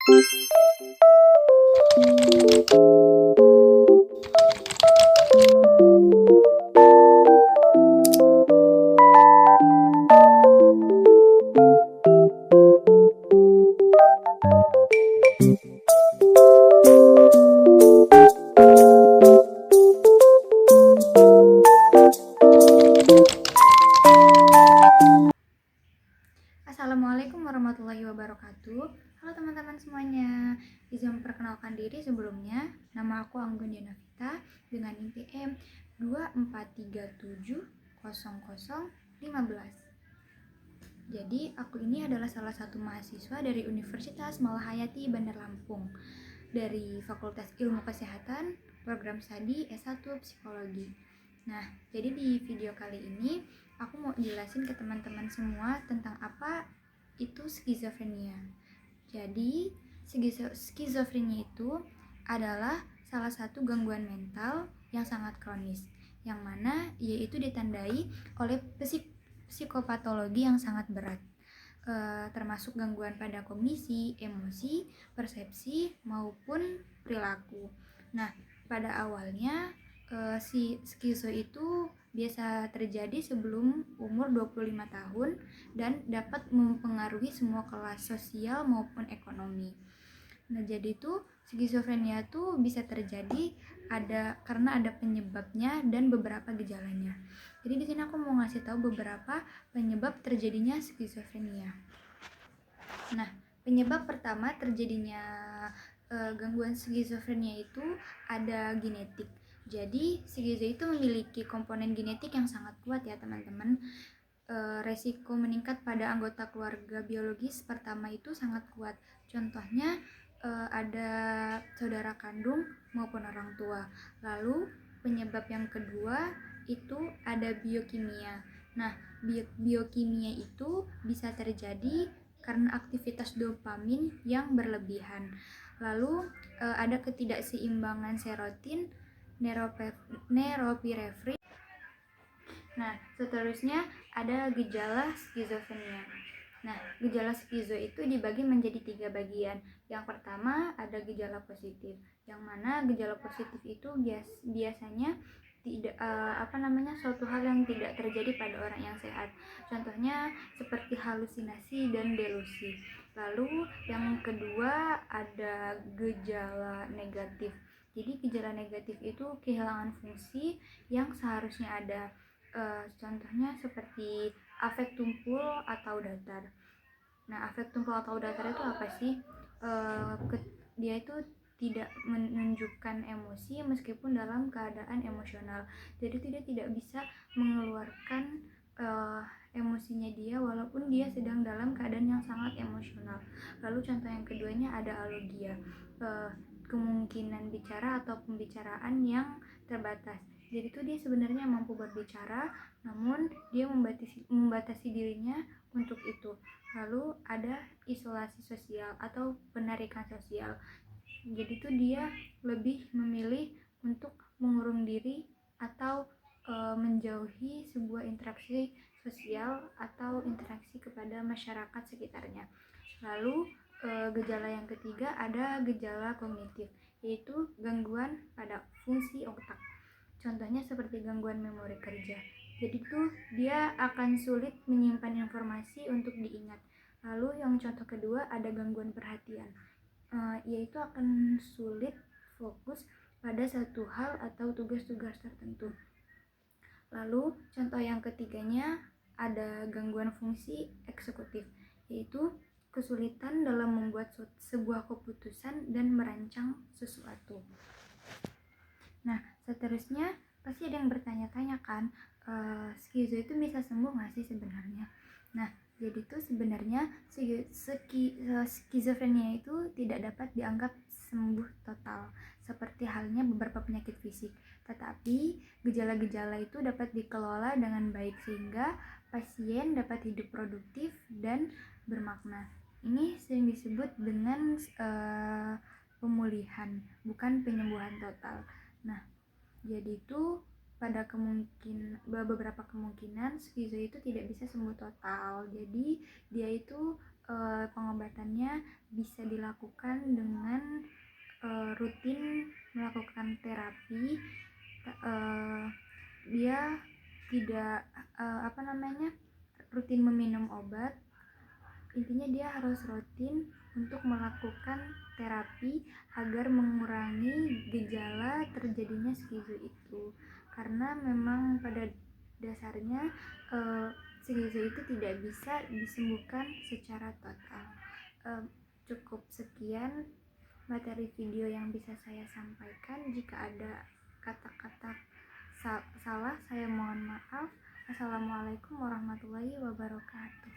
Assalamualaikum warahmatullahi wabarakatuh. Halo teman-teman semuanya. Izin memperkenalkan diri sebelumnya. Nama aku Anggun Dianavita dengan NIM PM 24370015. Jadi aku ini adalah salah satu mahasiswa dari Universitas Malahayati Bandar Lampung dari Fakultas Ilmu Kesehatan, program studi S1 Psikologi. Nah, jadi di video kali ini aku mau jelasin ke teman-teman semua tentang apa itu skizofrenia. Jadi, skizofrenia itu adalah salah satu gangguan mental yang sangat kronis, yang mana yaitu ditandai oleh psikopatologi yang sangat berat, termasuk gangguan pada kognisi, emosi, persepsi, maupun perilaku. Nah, pada awalnya si skizo itu biasa terjadi sebelum umur 25 tahun dan dapat mempengaruhi semua kelas sosial maupun ekonomi. Nah, jadi itu skizofrenia itu bisa terjadi karena ada penyebabnya dan beberapa gejalanya. Jadi di sini aku mau ngasih tahu beberapa penyebab terjadinya skizofrenia. Nah, penyebab pertama terjadinya gangguan skizofrenia itu ada genetik. Jadi skizo itu memiliki komponen genetik yang sangat kuat ya teman-teman. Resiko meningkat pada anggota keluarga biologis pertama itu sangat kuat. Contohnya ada saudara kandung maupun orang tua. Lalu penyebab yang kedua itu ada biokimia. Nah, biokimia itu bisa terjadi karena aktivitas dopamin yang berlebihan. Lalu ada ketidakseimbangan serotonin, norepinefrin. Nah, seterusnya ada gejala skizofrenia. Nah, gejala skizo itu dibagi menjadi 3 bagian. Yang pertama ada gejala positif, yang mana gejala positif itu biasanya tidak suatu hal yang tidak terjadi pada orang yang sehat. Contohnya seperti halusinasi dan delusi. Lalu yang kedua ada gejala negatif. Jadi gejala negatif itu kehilangan fungsi yang seharusnya ada. Contohnya seperti afek tumpul atau datar. Nah, afek tumpul atau datar itu apa sih? Dia itu tidak menunjukkan emosi meskipun dalam keadaan emosional. Jadi tidak bisa mengeluarkan emosinya dia walaupun dia sedang dalam keadaan yang sangat emosional. Lalu contoh yang keduanya ada alogia. Kemungkinan bicara atau pembicaraan yang terbatas. Jadi itu dia sebenarnya mampu berbicara, namun dia membatasi dirinya untuk itu. Lalu ada isolasi sosial atau penarikan sosial. Jadi itu dia lebih memilih untuk mengurung diri atau menjauhi sebuah interaksi sosial atau interaksi kepada masyarakat sekitarnya. Lalu gejala yang ketiga ada gejala kognitif, yaitu gangguan pada fungsi otak. Contohnya seperti gangguan memori kerja. Jadi tuh dia akan sulit menyimpan informasi untuk diingat. Lalu yang contoh kedua ada gangguan perhatian, yaitu akan sulit fokus pada satu hal atau tugas-tugas tertentu. Lalu contoh yang ketiganya ada gangguan fungsi eksekutif, yaitu kesulitan dalam membuat sebuah keputusan dan merancang sesuatu. Nah, seterusnya pasti ada yang bertanya-tanya kan, skizo itu bisa sembuh nggak sih sebenarnya? Nah, jadi itu sebenarnya skizofrenia itu tidak dapat dianggap sembuh total seperti halnya beberapa penyakit fisik, tetapi gejala-gejala itu dapat dikelola dengan baik sehingga pasien dapat hidup produktif dan bermakna. Ini sering disebut dengan pemulihan, bukan penyembuhan total. Nah, jadi itu pada beberapa kemungkinan skizo itu tidak bisa sembuh total. Jadi dia itu Pengobatannya bisa dilakukan dengan rutin melakukan terapi. Dia tidak rutin meminum obat. Intinya dia harus rutin untuk melakukan terapi agar mengurangi gejala terjadinya skizo itu, karena memang pada dasarnya skizo itu tidak bisa disembuhkan secara total. Cukup sekian materi video yang bisa saya sampaikan. Jika ada kata-kata salah, saya mohon maaf. Assalamualaikum warahmatullahi wabarakatuh.